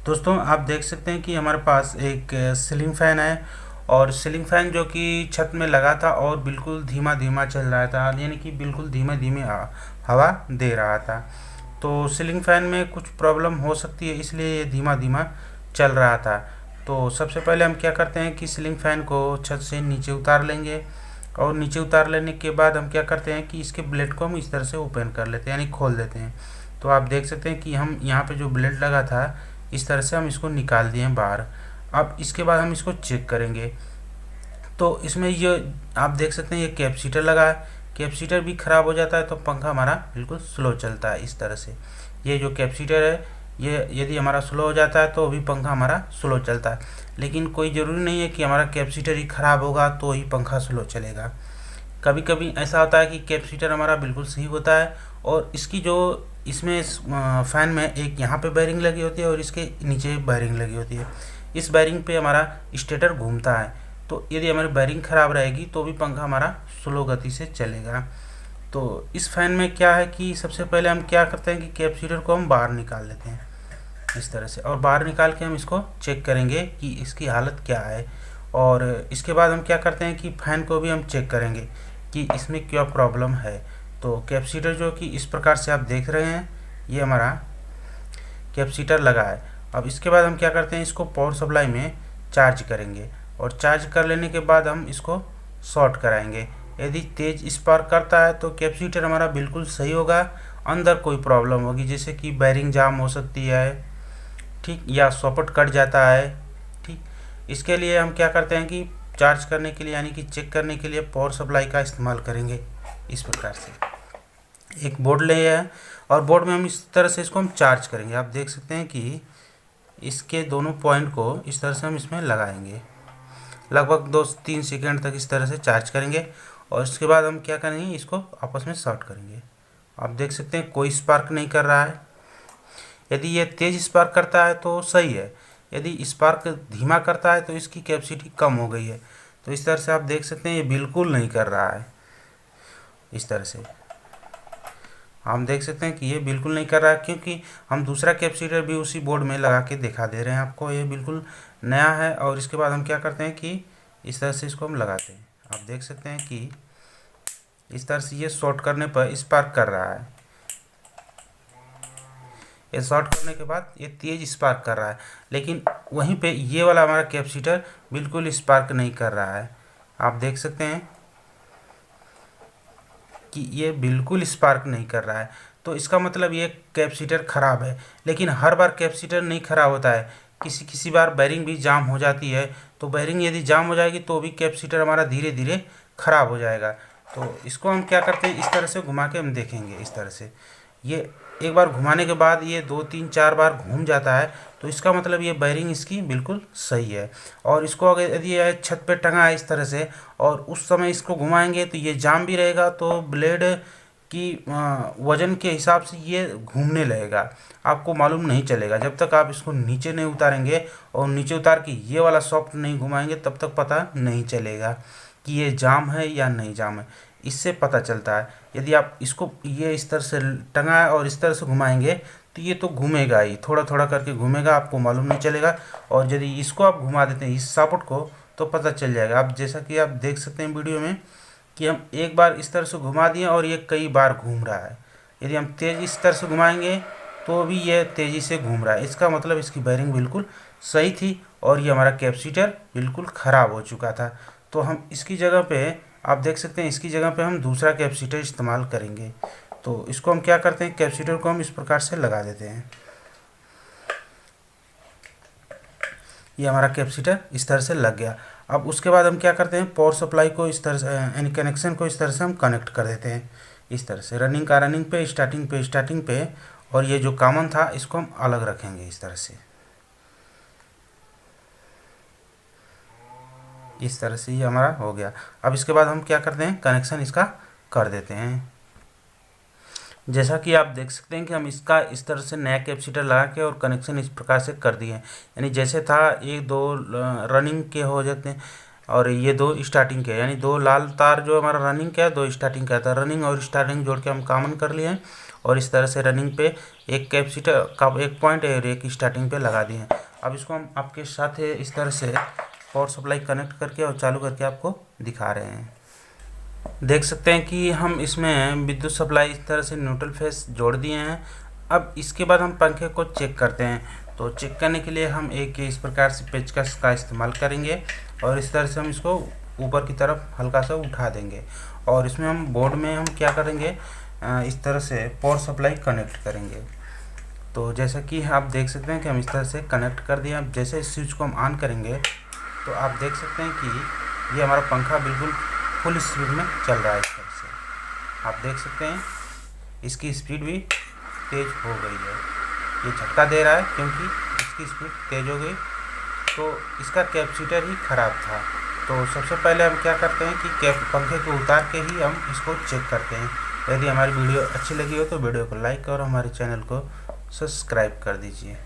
दोस्तों आप देख सकते हैं कि हमारे पास एक सीलिंग फ़ैन है और सीलिंग फ़ैन जो कि छत में लगा था और बिल्कुल धीमा धीमा चल रहा था, यानी कि बिल्कुल धीमे धीमे हवा दे रहा था। तो सीलिंग फ़ैन में कुछ प्रॉब्लम हो सकती है, इसलिए ये धीमा धीमा चल रहा था। तो सबसे पहले हम क्या करते हैं कि सीलिंग फ़ैन को छत से नीचे उतार लेंगे और नीचे उतार लेने के बाद हम क्या करते हैं कि इसके ब्लेड को हम इस तरह से ओपन कर लेते हैं, यानी खोल देते हैं। तो आप देख सकते हैं कि हम यहाँ पे जो ब्लेड लगा था इस तरह से हम इसको निकाल दिए बाहर। अब इसके बाद हम इसको चेक करेंगे। तो इसमें ये आप देख सकते हैं ये कैपेसिटर लगा है, कैपेसिटर भी ख़राब हो जाता है तो पंखा हमारा बिल्कुल स्लो चलता है इस तरह से। ये जो कैपेसिटर है ये यदि हमारा स्लो हो जाता है तो भी पंखा हमारा स्लो चलता है, लेकिन कोई ज़रूरी नहीं है कि हमारा कैपेसिटर ही ख़राब होगा तो ही पंखा स्लो चलेगा। कभी कभी ऐसा होता है कि कैपेसिटर हमारा बिल्कुल सही होता है और इसकी जो इसमें फ़ैन में एक यहाँ पे बैरिंग लगी होती है और इसके नीचे बैरिंग लगी होती है। इस बैरिंग पे हमारा स्टेटर घूमता है, तो यदि हमारी बैरिंग ख़राब रहेगी तो भी पंखा हमारा स्लो गति से चलेगा। तो इस फ़ैन में क्या है कि सबसे पहले हम क्या करते हैं कि कैपेसिटर को हम बाहर निकाल लेते हैं इस तरह से, और बाहर निकाल के हम इसको चेक करेंगे कि इसकी हालत क्या है। और इसके बाद हम क्या करते हैं कि फ़ैन को भी हम चेक करेंगे कि इसमें क्या प्रॉब्लम है। तो कैपेसिटर जो कि इस प्रकार से आप देख रहे हैं ये हमारा कैपेसिटर लगा है। अब इसके बाद हम क्या करते हैं इसको पावर सप्लाई में चार्ज करेंगे और चार्ज कर लेने के बाद हम इसको शॉर्ट कराएंगे। यदि तेज़ स्पार्क करता है तो कैपेसिटर हमारा बिल्कुल सही होगा, अंदर कोई प्रॉब्लम होगी जैसे कि बैरिंग जाम हो सकती है, ठीक, या सॉकेट कट जाता है, ठीक। इसके लिए हम क्या करते हैं कि चार्ज करने के लिए यानी कि चेक करने के लिए पावर सप्लाई का इस्तेमाल करेंगे। इस प्रकार से एक बोर्ड ले है और बोर्ड में हम इस तरह से इसको हम चार्ज करेंगे। आप देख सकते हैं कि इसके दोनों पॉइंट को इस तरह से हम इसमें लगाएंगे, लगभग 2-3 सेकेंड तक इस तरह से चार्ज करेंगे और इसके बाद हम क्या करेंगे इसको आपस में शॉर्ट करेंगे। आप देख सकते हैं कोई स्पार्क नहीं कर रहा है। यदि ये तेज़ स्पार्क करता है तो सही है, यदि स्पार्क धीमा करता है तो इसकी कैपेसिटी कम हो गई है। तो इस तरह से आप देख सकते हैं ये बिल्कुल नहीं कर रहा है। इस तरह से हम देख सकते हैं कि ये बिल्कुल नहीं कर रहा है, क्योंकि हम दूसरा कैपेसिटर भी उसी बोर्ड में लगा के दिखा दे रहे हैं आपको, ये बिल्कुल नया है। और इसके बाद हम क्या करते हैं कि इस तरह से इसको हम लगाते हैं। आप देख सकते हैं कि इस तरह से ये शॉर्ट करने पर स्पार्क कर रहा है। ये शॉर्ट करने के बाद ये तेज़ स्पार्क कर रहा है, लेकिन वहीं पे ये वाला हमारा कैपेसिटर बिल्कुल स्पार्क नहीं कर रहा है। आप देख सकते हैं कि ये बिल्कुल स्पार्क नहीं कर रहा है। तो इसका मतलब ये कैपेसिटर ख़राब है, लेकिन हर बार कैपेसिटर नहीं ख़राब होता है, किसी किसी बार बैरिंग भी जाम हो जाती है। तो बैरिंग यदि जाम हो जाएगी तो भी कैपेसिटर हमारा धीरे धीरे ख़राब हो जाएगा। तो इसको हम क्या करते हैं इस तरह से घुमा के हम देखेंगे। इस तरह से ये एक बार घुमाने के बाद ये 2-3-4 बार घूम जाता है, तो इसका मतलब ये बैरिंग इसकी बिल्कुल सही है। और इसको अगर यदि ये छत पे टंगा है इस तरह से और उस समय इसको घुमाएंगे तो ये जाम भी रहेगा, तो ब्लेड की वज़न के हिसाब से ये घूमने लगेगा, आपको मालूम नहीं चलेगा। जब तक आप इसको नीचे नहीं उतारेंगे और नीचे उतार के ये वाला सॉफ्ट नहीं घुमाएंगे तब तक पता नहीं चलेगा कि ये जाम है या नहीं जाम है। इससे पता चलता है। यदि आप इसको ये इस तरह से टंगा है और इस तरह से घुमाएंगे तो ये तो घूमेगा ही, थोड़ा थोड़ा करके घूमेगा, आपको मालूम नहीं चलेगा। और यदि इसको आप घुमा देते हैं इस सॉकेट को तो पता चल जाएगा। आप जैसा कि आप देख सकते हैं वीडियो में कि हम एक बार इस तरह से घुमा दिए और ये कई बार घूम रहा है। यदि हम तेज़ इस तरह से घुमाएंगे तो भी ये तेज़ी से घूम रहा है, इसका मतलब इसकी बैरिंग बिल्कुल सही थी और ये हमारा कैपेसिटर बिल्कुल ख़राब हो चुका था। तो हम इसकी जगह पे आप देख सकते हैं इसकी जगह पे हम दूसरा कैपेसिटर इस्तेमाल करेंगे। तो इसको हम क्या करते हैं कैपेसिटर को हम इस प्रकार से लगा देते हैं। ये हमारा कैपेसिटर इस तरह से लग गया। अब उसके बाद हम क्या करते हैं पावर सप्लाई को इस तरह से यानी कनेक्शन को इस तरह से हम कनेक्ट कर देते हैं। इस तरह से रनिंग का रनिंग पे, स्टार्टिंग पे, और ये जो कॉमन था इसको हम अलग रखेंगे इस तरह से। इस तरह से ये हमारा हो गया। अब इसके बाद हम क्या करते हैं कनेक्शन इसका कर देते हैं। जैसा कि आप देख सकते हैं कि हम इसका इस तरह से नया कैपेसिटर लगा के और कनेक्शन इस प्रकार से कर दिए हैं, यानी जैसे था एक दो रनिंग के हो जाते हैं और ये 2 स्टार्टिंग के, यानी 2 लाल तार जो हमारा रनिंग का है, 2 स्टार्टिंग का था। रनिंग और स्टार्टिंग जोड़ के हम कॉमन कर लिए हैं और इस तरह से रनिंग पे एक कैपेसिटर का एक पॉइंट और एक स्टार्टिंग पे लगा दिए हैं। अब इसको हम आपके साथ इस तरह से पावर सप्लाई कनेक्ट करके और चालू करके आपको दिखा रहे हैं। देख सकते हैं कि हम इसमें विद्युत सप्लाई इस तरह से न्यूट्रल फेस जोड़ दिए हैं। अब इसके बाद हम पंखे को चेक करते हैं। तो चेक करने के लिए हम एक इस प्रकार से पेचकस का इस्तेमाल करेंगे और इस तरह से हम इसको ऊपर की तरफ हल्का सा उठा देंगे और इसमें हम बोर्ड में हम क्या करेंगे, इस तरह से पावर सप्लाई कनेक्ट करेंगे। तो जैसा कि आप देख सकते हैं कि हम इस तरह से कनेक्ट कर दिए। अब जैसे इस स्विच को हम ऑन करेंगे तो आप देख सकते हैं कि ये हमारा पंखा बिल्कुल फुल स्पीड में चल रहा है। इस तरह से आप देख सकते हैं इसकी स्पीड भी तेज़ हो गई है। ये झटका दे रहा है क्योंकि इसकी स्पीड तेज़ हो गई। तो इसका कैपेसिटर ही ख़राब था। तो सबसे पहले हम क्या करते हैं कि पंखे को उतार के ही हम इसको चेक करते हैं। यदि हमारी वीडियो अच्छी लगी हो तो वीडियो को लाइक और हमारे चैनल को सब्सक्राइब कर दीजिए।